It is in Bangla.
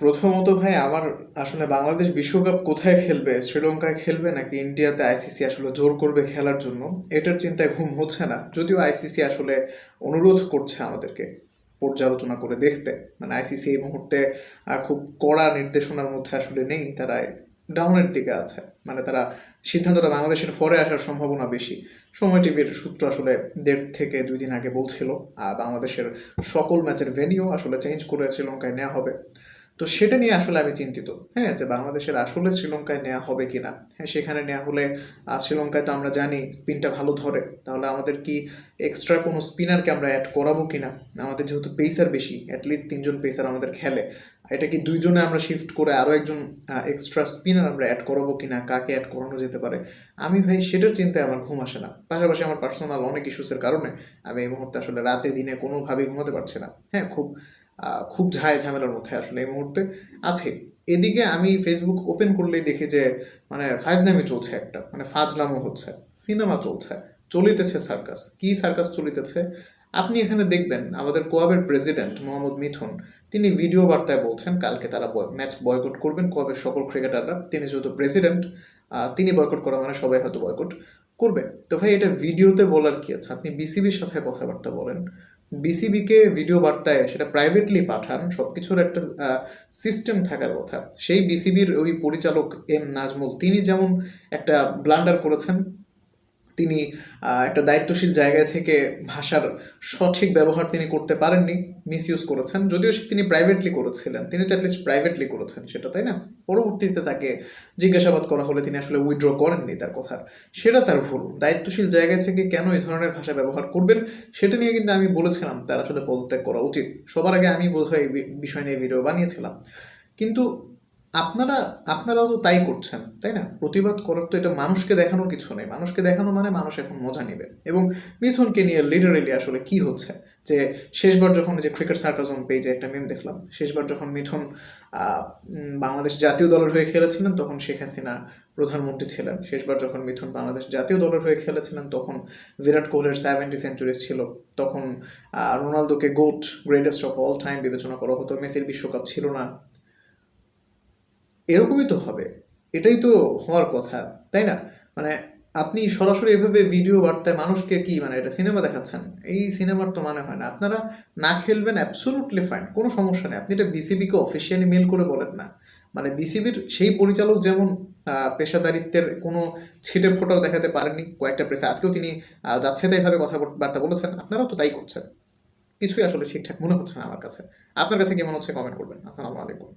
প্রথমত ভাই আমার আসলে বাংলাদেশ বিশ্বকাপ কোথায় খেলবে? শ্রীলঙ্কায় খেলবে নাকি ইন্ডিয়াতে আইসিসি আসলে জোর করবে খেলার জন্য? এটার চিন্তায় ঘুম হচ্ছে না। যদিও আইসিসি আসলে অনুরোধ করছে আমাদেরকে পর্যালোচনা করে দেখতে। মানে আইসিসি এই মুহূর্তে খুব কড়া নির্দেশনার মধ্যে আসলে নেই। তারা ডাউনের দিকে আছে। মানে তারা সিদ্ধান্তটা বাংলাদেশের পরে আসার সম্ভাবনা বেশি। সময় টিভির সূত্র আসলে ১.৫ থেকে ২ দিন আগে বলছিল বাংলাদেশের সকল ম্যাচের ভেন্যু আসলে চেঞ্জ করে শ্রীলঙ্কায় নেওয়া হবে। তো সেটা নিয়ে আসলে আমি চিন্তিত। হ্যাঁ, যে বাংলাদেশের আসলে শ্রীলঙ্কায় নেওয়া হবে কিনা। হ্যাঁ, সেখানে নেওয়া হলে শ্রীলঙ্কায় তো আমরা জানি স্পিনটা ভালো ধরে। তাহলে আমাদের কি এক্সট্রা কোনো স্পিনারকে আমরা অ্যাড করাবো কিনা? আমাদের যেহেতু পেসার বেশি, অ্যাটলিস্ট ৩ জন পেসার আমাদের খেলে। এটা কি ২ জনে আমরা শিফট করে আরও একজন এক্সট্রা স্পিনার আমরা অ্যাড করাবো কিনা? কাকে অ্যাড করানো যেতে পারে? আমি ভাই সেটার চিন্তায় আমার ঘুম আসে না। পাশাপাশি আমার পার্সোনাল অনেক ইস্যুসের কারণে আমি এই মুহূর্তে আসলে রাতে দিনে কোনোভাবেই ঘুমাতে পারছি না। হ্যাঁ, খুব ঝামেলার মধ্যে আসলে এই মুহূর্তে আছি। এদিকে আমি ফেসবুক ওপেন করলেই দেখি যে মানে ফাজলামি চলছে একটা, মানে ফাজলামো হচ্ছে, সিনেমা চলছে, চলিতেছে সার্কাস। কি সার্কাস চলিতেছে? আপনি এখানে দেখবেন আমাদের কোয়াবের প্রেসিডেন্ট মোহাম্মদ মিথুন তিনি ভিডিও বার্তায় বলছেন কালকে তারা ম্যাচ বয়কট করবেন কোয়াবের সকল ক্রিকেটাররা। তিনি যেহেতু প্রেসিডেন্ট, তিনি বয়কট করা মানে সবাই হয়তো বয়কট করবে। তো ভাই এটা ভিডিওতে বলার কি আছে? আপনি বিসিবির সাথে কথাবার্তা বলেন, বিসিবিকে ভিডিও বার্তায় সেটা প্রাইভেটলি পাঠান, সব কিছুর একটা সিস্টেম থাকার কথা। সেই বিসিবির ওই পরিচালক এম নাজমুল তিনি যেমন একটা ব্লান্ডার করেছেন, তিনি একটা দায়িত্বশীল জায়গা থেকে ভাষার সঠিক ব্যবহার তিনি করতে পারেননি, মিসইউজ করেছেন। যদিও তিনি প্রাইভেটলি করেছিলেন, তিনি তো অ্যাটলিস্ট প্রাইভেটলি করেছেন সেটা, তাই না? পরবর্তীতে তাকে জিজ্ঞাসাবাদ করা হলে তিনি আসলে উইথড্র করেননি তার কথার, সেটা তার ভুল। দায়িত্বশীল জায়গা থেকে কেন এই ধরনের ভাষা ব্যবহার করবেন সেটা নিয়ে কিন্তু আমি বলেছিলাম তার আসলে পদত্যাগ করা উচিত। সবার আগে আমি বোধহয় এই বিষয় নিয়ে ভিডিও বানিয়েছিলাম। কিন্তু আপনারাও তো তাই করছেন, তাই না? প্রতিবাদ করার তো এটা মানুষকে দেখানোর কিছু নেই। মানুষকে দেখানো মানে মানুষ এখন মজা নেবে। এবং মিথুনকে নিয়ে লিটারেলি আসলে কি হচ্ছে যে শেষবার যখন যে ক্রিকেট সার্কাজম পেজে একটা মিম দেখলাম, শেষবার যখন মিথুন বাংলাদেশ জাতীয় দলের হয়ে খেলেছিলেন তখন শেখ হাসিনা প্রধানমন্ত্রী ছিলেন। শেষবার যখন মিথুন বাংলাদেশ জাতীয় দলের হয়ে খেলেছিলেন তখন বিরাট কোহলির 70 সেঞ্চুরিজ ছিল। তখন রোনালদোকে GOAT, greatest of all time বিবেচনা করা হতো। মেসির বিশ্বকাপ ছিল না। এরকমই তো হবে, এটাই তো হওয়ার কথা, তাই না? মানে আপনি সরাসরি এভাবে ভিডিও বার্তায় মানুষকে কি মানে এটা সিনেমা দেখাচ্ছেন? এই সিনেমার তো মানে হয় না। আপনারা না খেলবেন অ্যাবসোলুটলি ফাইন, কোনো সমস্যা নেই। আপনি এটা বিসিবিকে অফিসিয়ালি মেল করে বলেন না। মানে বিসিবির সেই পরিচালক যেমন পেশাদারিত্বের কোনো ছিটে ফোঁটাও দেখাতে পারেননি কয়েকটা প্রেসে, আজকেও তিনি যাচ্ছে তাই ভাবে কথাবার্তা বলেছেন, আপনারাও তো তাই করছেন। কিছুই আসলে ঠিকঠাক মনে হচ্ছে না আমার কাছে। আপনার কাছে কি মনে হচ্ছে? কমেন্ট করবেন। আসসালামু আলাইকুম।